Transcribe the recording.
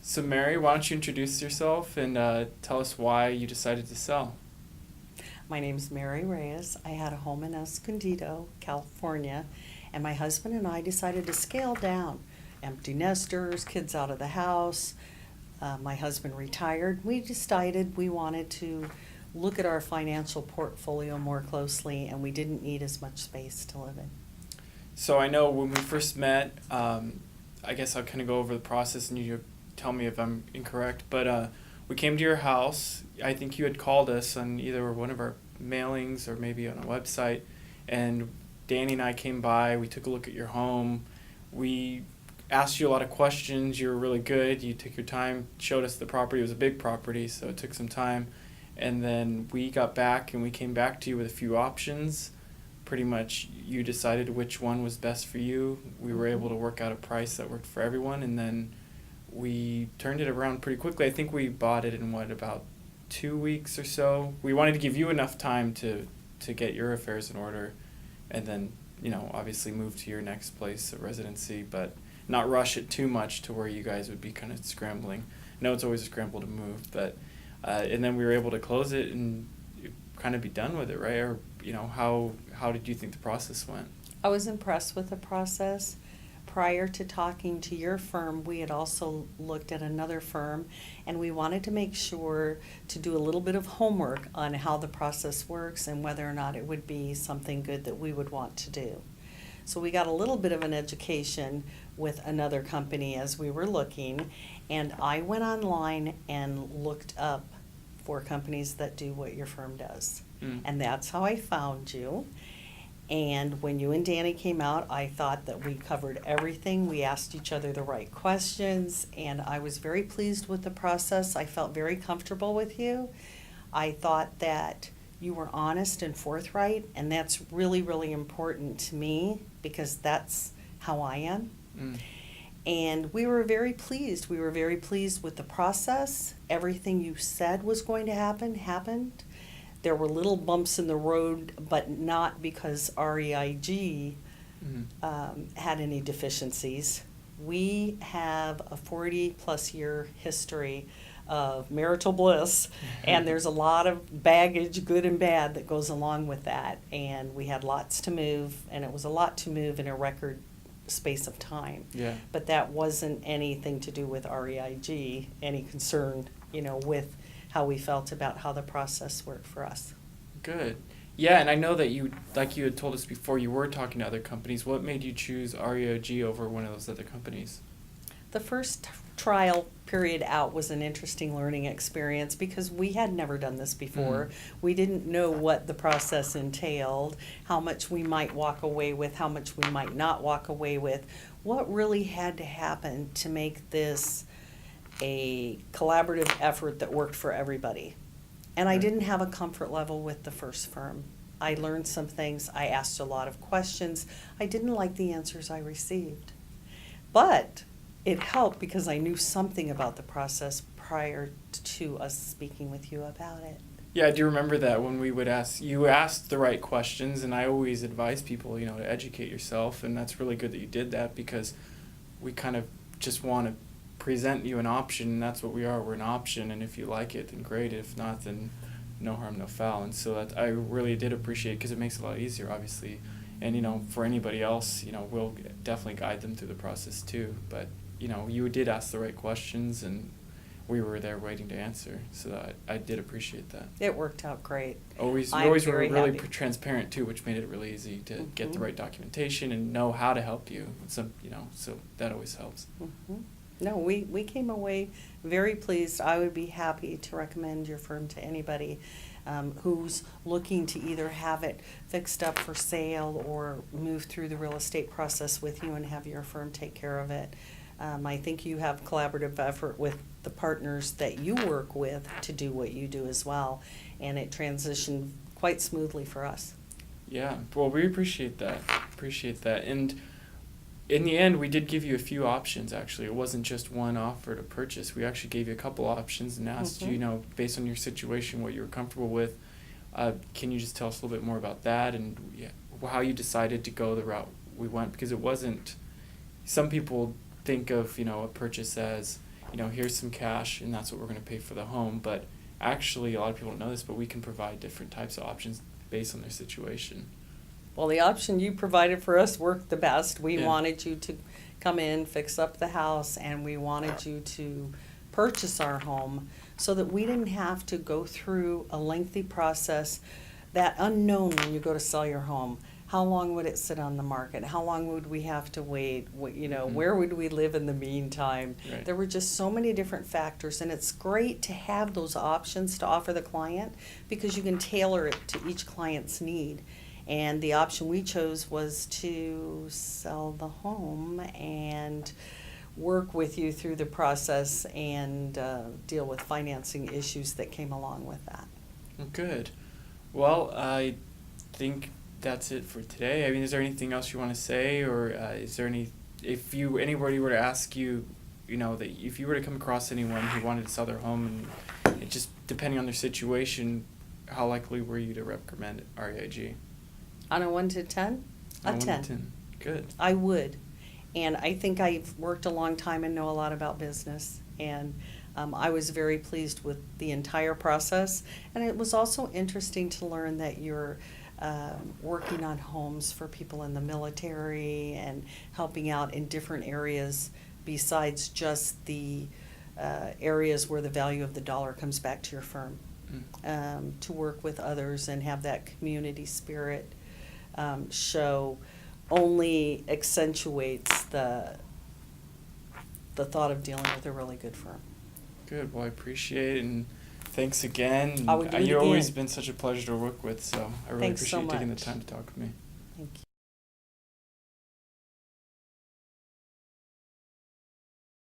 So Mary, why don't you introduce yourself and tell us why you decided to sell? My name's Mary Reyes. I had a home in Escondido, California, and my husband and I decided to scale down. Empty nesters, kids out of the house. My husband retired. We decided we wanted to look at our financial portfolio more closely, and we didn't need as much space to live in. So I know when we first met, I guess I'll kind of go over the process and you tell me if I'm incorrect, but we came to your house. I think you had called us on either one of our mailings or maybe on a website, and Danny and I came by. We took a look at your home. We asked you a lot of questions. You were really good. You took your time, showed us the property. It was a big property, so it took some time. And then we got back and we came back to you with a few options. Pretty much you decided which one was best for you. We were able to work out a price that worked for everyone, and then we turned it around pretty quickly. I think we bought it in about 2 weeks or so. We wanted to give you enough time to get your affairs in order, and then obviously move to your next place of residency, but not rush it too much to where you guys would be kind of scrambling. I know it's always a scramble to move, but and then we were able to close it and kind of be done with it, right? Or how did you think the process went? I was impressed with the process. Prior to talking to your firm, we had also looked at another firm, and we wanted to make sure to do a little bit of homework on how the process works and whether or not it would be something good that we would want to do. So we got a little bit of an education with another company as we were looking, and I went online and looked up for companies that do what your firm does. And that's how I found you. And when you and Danny came out, I thought that we covered everything. We asked each other the right questions, and I was very pleased with the process. I felt very comfortable with you. I thought that you were honest and forthright, and that's really, really important to me because that's how I am. And we were very pleased. We were very pleased with the process. Everything you said was going to happen, happened. There were little bumps in the road, but not because REIG had any deficiencies. We have a 40-plus year history of marital bliss, and there's a lot of baggage, good and bad, that goes along with that. And we had lots to move, and it was a lot to move in a record space of time. Yeah. But that wasn't anything to do with REIG, any concern, with how we felt about how the process worked for us. Good. Yeah, and I know that you had told us before, you were talking to other companies. What made you choose REIG over one of those other companies? The first trial period out was an interesting learning experience because we had never done this before. We didn't know what the process entailed, how much we might walk away with, how much we might not walk away with, what really had to happen to make this a collaborative effort that worked for everybody. And I didn't have a comfort level with the first firm. I learned some things. I asked a lot of questions. I didn't like the answers I received. But it helped because I knew something about the process prior to us speaking with you about it. Yeah, I do remember that when we would ask, you asked the right questions, and I always advise people, to educate yourself, and that's really good that you did that because we kind of just want to present you an option, and that's what we are. We're an option, and if you like it, then great. If not, then no harm, no foul. And so that I really did appreciate because it makes it a lot easier, obviously. And, for anybody else, we'll definitely guide them through the process too. But, you did ask the right questions, and we were there waiting to answer. So I did appreciate that. It worked out great. You always were really happy. Transparent too, which made it really easy to get the right documentation and know how to help you. So that always helps. No, we came away very pleased. I would be happy to recommend your firm to anybody who's looking to either have it fixed up for sale or move through the real estate process with you and have your firm take care of it. I think you have collaborative effort with the partners that you work with to do what you do as well, and it transitioned quite smoothly for us. Yeah, well, we appreciate that. And in the end, we did give you a few options, actually. It wasn't just one offer to purchase. We actually gave you a couple options and asked you, based on your situation, what you were comfortable with. Can you just tell us a little bit more about that and how you decided to go the route we went? Because it wasn't, some people think of, a purchase as, here's some cash and that's what we're going to pay for the home. But actually, a lot of people don't know this, but we can provide different types of options based on their situation. Well, the option you provided for us worked the best. We Yeah. wanted you to come in, fix up the house, and we wanted you to purchase our home so that we didn't have to go through a lengthy process, that unknown when you go to sell your home. How long would it sit on the market? How long would we have to wait? Mhm. Where would we live in the meantime? Right. There were just so many different factors, and it's great to have those options to offer the client because you can tailor it to each client's need. And the option we chose was to sell the home and work with you through the process and deal with financing issues that came along with that. Good. Well, I think that's it for today. I mean, is there anything else you want to say, or is there anybody were to ask you, that if you were to come across anyone who wanted to sell their home and it just depending on their situation, how likely were you to recommend REIG? On a 1 to 10? A On 1 to 10. 10. Good. I would. And I think I've worked a long time and know a lot about business. And I was very pleased with the entire process. And it was also interesting to learn that you're working on homes for people in the military and helping out in different areas besides just the areas where the value of the dollar comes back to your firm. To work with others and have that community spirit show only accentuates the thought of dealing with a really good firm. Good. Well, I appreciate it, and thanks again. I would do it You've always again. been such a pleasure to work with, so I really Thanks so appreciate taking the much. time to talk with me. Thank you.